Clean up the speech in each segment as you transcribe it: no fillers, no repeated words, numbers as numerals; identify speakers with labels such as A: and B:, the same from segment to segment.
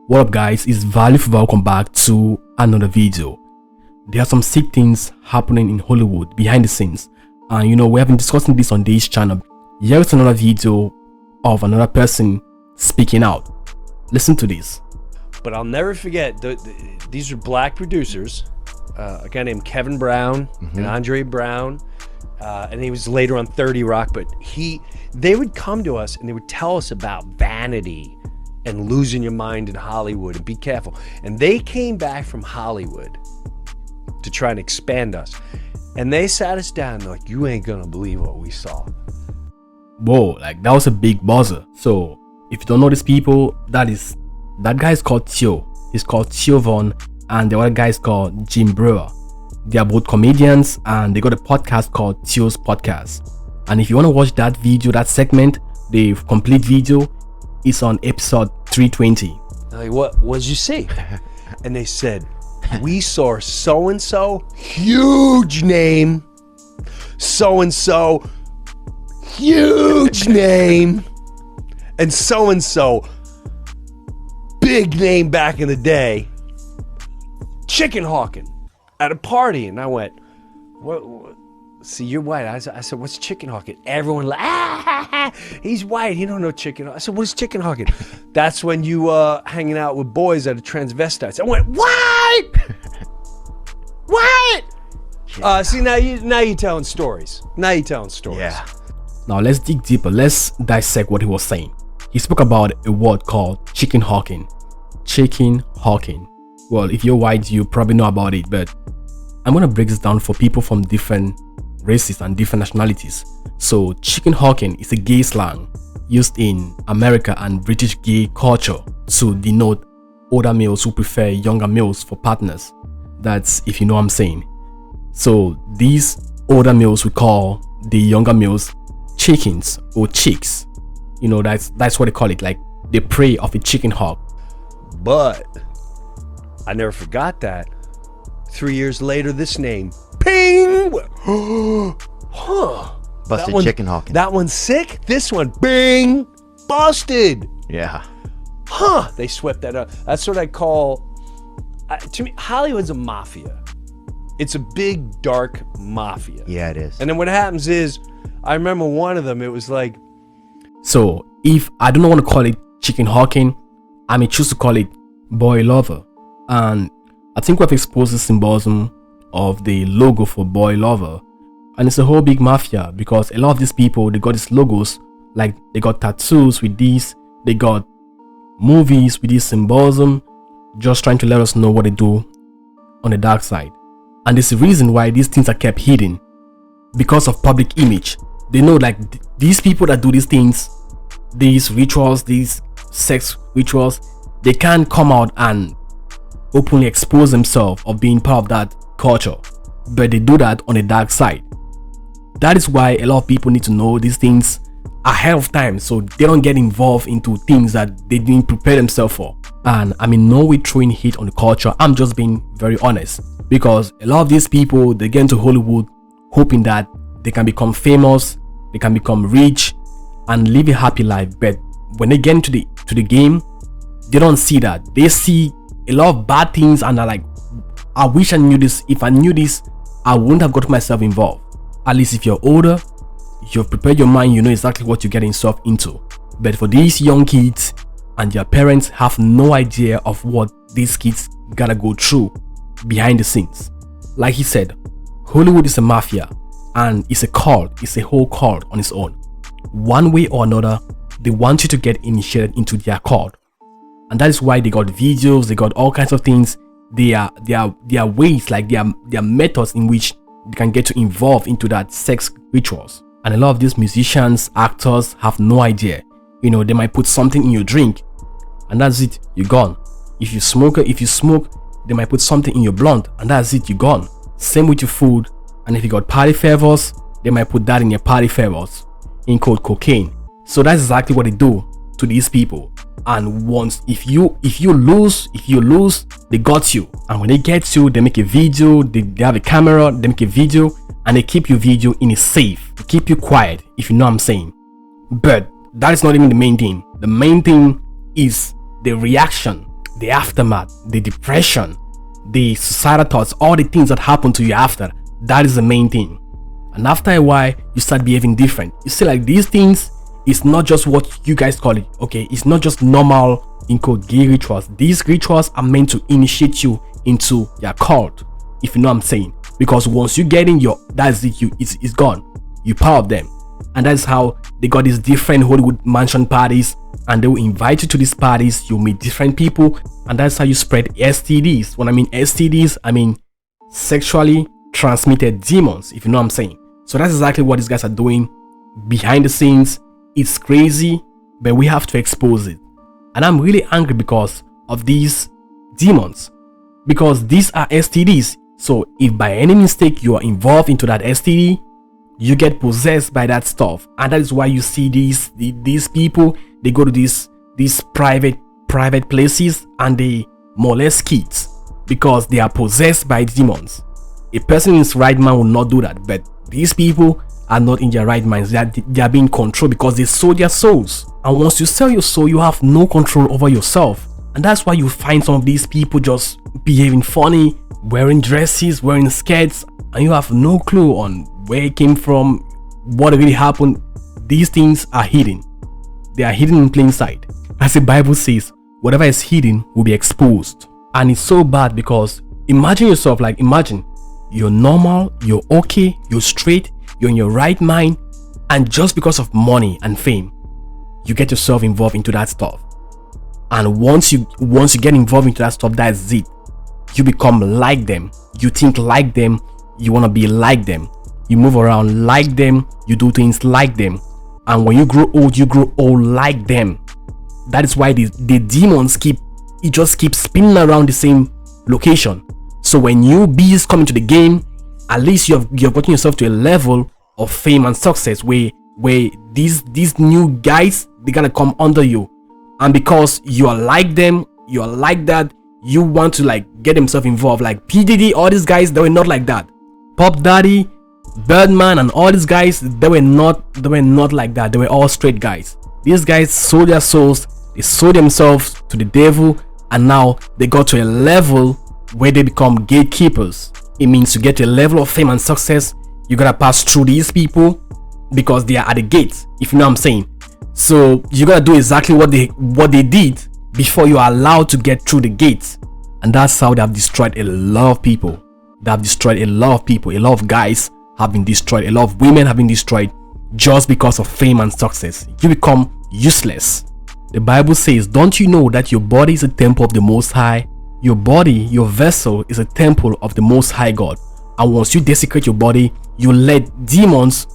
A: What up guys, it's Value for welcome back to another video. There are some sick things happening in Hollywood behind the scenes, and we have been discussing this on this channel. Here is another video of another person speaking out. Listen to this.
B: But I'll never forget, these are black producers, a guy named Kevin Brown and Andre Brown, and he was later on 30 Rock, but they would come to us and they would tell us about vanity and losing your mind in Hollywood and be careful. And they came back from Hollywood to try and expand us. And they sat us down and they're like, you ain't gonna believe what we saw.
A: Whoa, like that was a big buzzer. So if you don't know these people, that guy is called Theo. He's called Theo Von, and the other guy is called Jim Brewer. They are both comedians and they got a podcast called Theo's Podcast. And if you want to watch that video, that segment, the complete video, it's on episode 320.
B: Like, what did you see? And they said, we saw so-and-so, huge name, so-and-so, huge name, and so-and-so, big name back in the day, chicken hawking at a party. And I went, what? See, you're white. I said, what's chicken hawking? Everyone like, he's white. He don't know chicken. I said, what is chicken hawking? That's when you hanging out with boys that are transvestites. I went, what? What? See, now you're telling stories. Yeah.
A: Now let's dig deeper. Let's dissect what he was saying. He spoke about a word called chicken hawking. Chicken hawking. Well, if you're white, you probably know about it, but I'm gonna break this down for people from different races and different nationalities. So chicken hawking is a gay slang used in America and British gay culture to denote older males who prefer younger males for partners. That's if you know what I'm saying. So these older males we call the younger males chickens or chicks. That's what they call it, like the prey of a chicken hawk.
B: But I never forgot that 3 years later, this name, ping,
C: busted chicken hawking.
B: That one's sick. This one, bing, busted.
C: Yeah.
B: They swept that up. That's what I call, to me, Hollywood's a mafia. It's a big, dark mafia.
C: Yeah, it is.
B: And then what happens is, I remember one of them, it was like.
A: So if I don't want to call it chicken hawking, I may choose to call it boy lover. And I think we've exposed the symbolism of the logo for boy lover, and it's a whole big mafia because a lot of these people, they got these logos, like they got tattoos with these, they got movies with this symbolism, just trying to let us know what they do on the dark side. And there's a reason why these things are kept hidden, because of public image. They know like these people that do these things, these rituals, these sex rituals, they can't come out and openly expose themselves of being part of that culture, but they do that on the dark side. That is why a lot of people need to know these things ahead of time so they don't get involved into things that they didn't prepare themselves for. And I'm in no way throwing hate on the culture, I'm just being very honest, because a lot of these people, they get into Hollywood hoping that they can become famous, they can become rich and live a happy life, but when they get into the game, they don't see that. They see a lot of bad things and are like, I wish I knew this. If I knew this, I wouldn't have got myself involved. At least if you're older, you've prepared your mind, you know exactly what you're getting yourself into. But for these young kids and their parents have no idea of what these kids gotta go through behind the scenes. Like he said, Hollywood is a mafia and it's a cult, it's a whole cult on its own. One way or another, they want you to get initiated into their cult. And that is why they got videos, they got all kinds of things. There are ways, like there are methods in which they can get to involve into that sex rituals. And a lot of these musicians, actors have no idea. They might put something in your drink and that's it, you're gone. If you smoke, they might put something in your blunt and that's it, you're gone. Same with your food. And if you got party favors, they might put that in your party favors, in called cocaine. So that's exactly what they do to these people. And once if you lose, they got you. And when they get you, they make a video, they have a camera, they make a video, and they keep your video in a safe. They keep you quiet, if you know what I'm saying. But that is not even the main thing. The main thing is the reaction the aftermath, the depression, the suicidal thoughts, all the things that happen to you after. That is the main thing. And after a while, you start behaving different. You see, like, these things is not just what you guys call it, okay? It's not just normal, in quote, gay rituals. These rituals are meant to initiate you into your cult, if you know what I'm saying. Because once you get in that's it, it's gone. You power of them. And that's how they got these different Hollywood mansion parties, and they will invite you to these parties. You'll meet different people, and that's how you spread STDs. When I mean STDs, I mean sexually transmitted demons, if you know what I'm saying. So that's exactly what these guys are doing behind the scenes. It's crazy, but we have to expose it. And I'm really angry because of these demons, because these are STDs. So if by any mistake you are involved into that STD, you get possessed by that stuff. And that is why you see these people, they go to these private places and they molest kids because they are possessed by demons. A person in his right mind will not do that, but these people are not in their right minds. They are being controlled because they sold their souls. And once you sell your soul, you have no control over yourself. And that's why you find some of these people just behaving funny, wearing dresses, wearing skirts, and you have no clue on where it came from, what really happened. These things are hidden. They are hidden in plain sight. As the Bible says, whatever is hidden will be exposed. And it's so bad because imagine yourself, like, imagine you're normal, you're okay, you're straight, you're in your right mind, and just because of money and fame, you get yourself involved into that stuff. And once you get involved into that stuff, that's it. You become like them. You think like them. You want to be like them. You move around like them. You do things like them. And when you grow old like them. That is why the demons just keep spinning around the same location. So when new bees come into the game, at least you've gotten yourself to a level of fame and success where these new guys, they're gonna come under you. And because you are like them, you are like that, you want to like get themselves involved. Like PDD, all these guys, they were not like that. Pop Daddy, Birdman, and all these guys, they were not like that. They were all straight guys. These guys sold their souls, they sold themselves to the devil, and now they got to a level where they become gatekeepers. It means to get to a level of fame and success, you gotta pass through these people because they are at the gates, if you know what I'm saying. So you gotta do exactly what they did before you are allowed to get through the gates. And that's how they have destroyed a lot of people. They have destroyed a lot of people. A lot of guys have been destroyed. A lot of women have been destroyed just because of fame and success. You become useless. The Bible says, don't you know that your body is a temple of the Most High? Your body, your vessel, is a temple of the Most High God. And once you desecrate your body, you let demons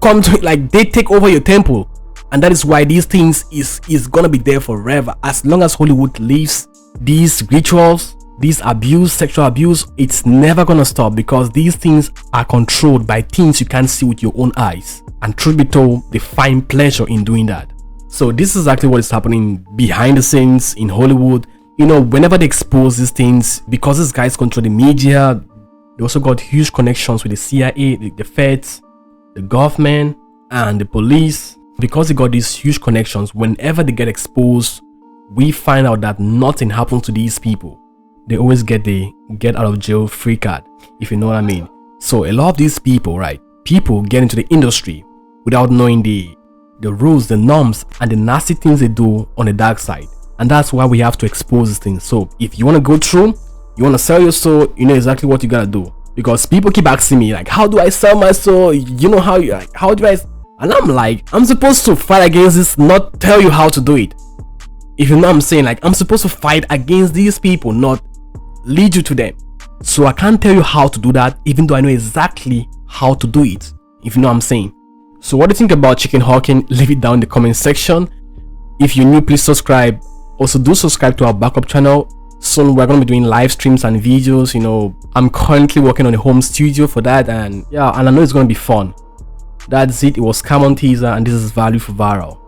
A: come to it, like they take over your temple. And that is why these things is gonna be there forever. As long as Hollywood lives, these rituals, these abuse, sexual abuse, it's never gonna stop because these things are controlled by things you can't see with your own eyes. And truth be told, they find pleasure in doing that. So this is exactly what is happening behind the scenes in Hollywood. You know, whenever they expose these things, because these guys control the media, they also got huge connections with the CIA, the feds, the government, and the police. Because they got these huge connections, whenever they get exposed, we find out that nothing happens to these people. They always get the get out of jail free card, if you know what I mean. So a lot of these people, right? People get into the industry without knowing the rules, the norms, and the nasty things they do on the dark side. And that's why we have to expose these things. So if you want to go through, you want to sell your soul, you know exactly what you gotta do. Because people keep asking me, like, how do I sell my soul? You know how you, like, how do I? And I'm like, I'm supposed to fight against this, not tell you how to do it. If you know what I'm saying, like, I'm supposed to fight against these people, not lead you to them. So I can't tell you how to do that, even though I know exactly how to do it, if you know what I'm saying. So what do you think about chicken hawking? Leave it down in the comment section. If you're new, please subscribe. Also do subscribe to our backup channel. Soon we're going to be doing live streams and videos. You know, I'm currently working on a home studio for that, and yeah, and I know it's going to be fun. That's it. It was Camon Teaser, and this is Value for Viral.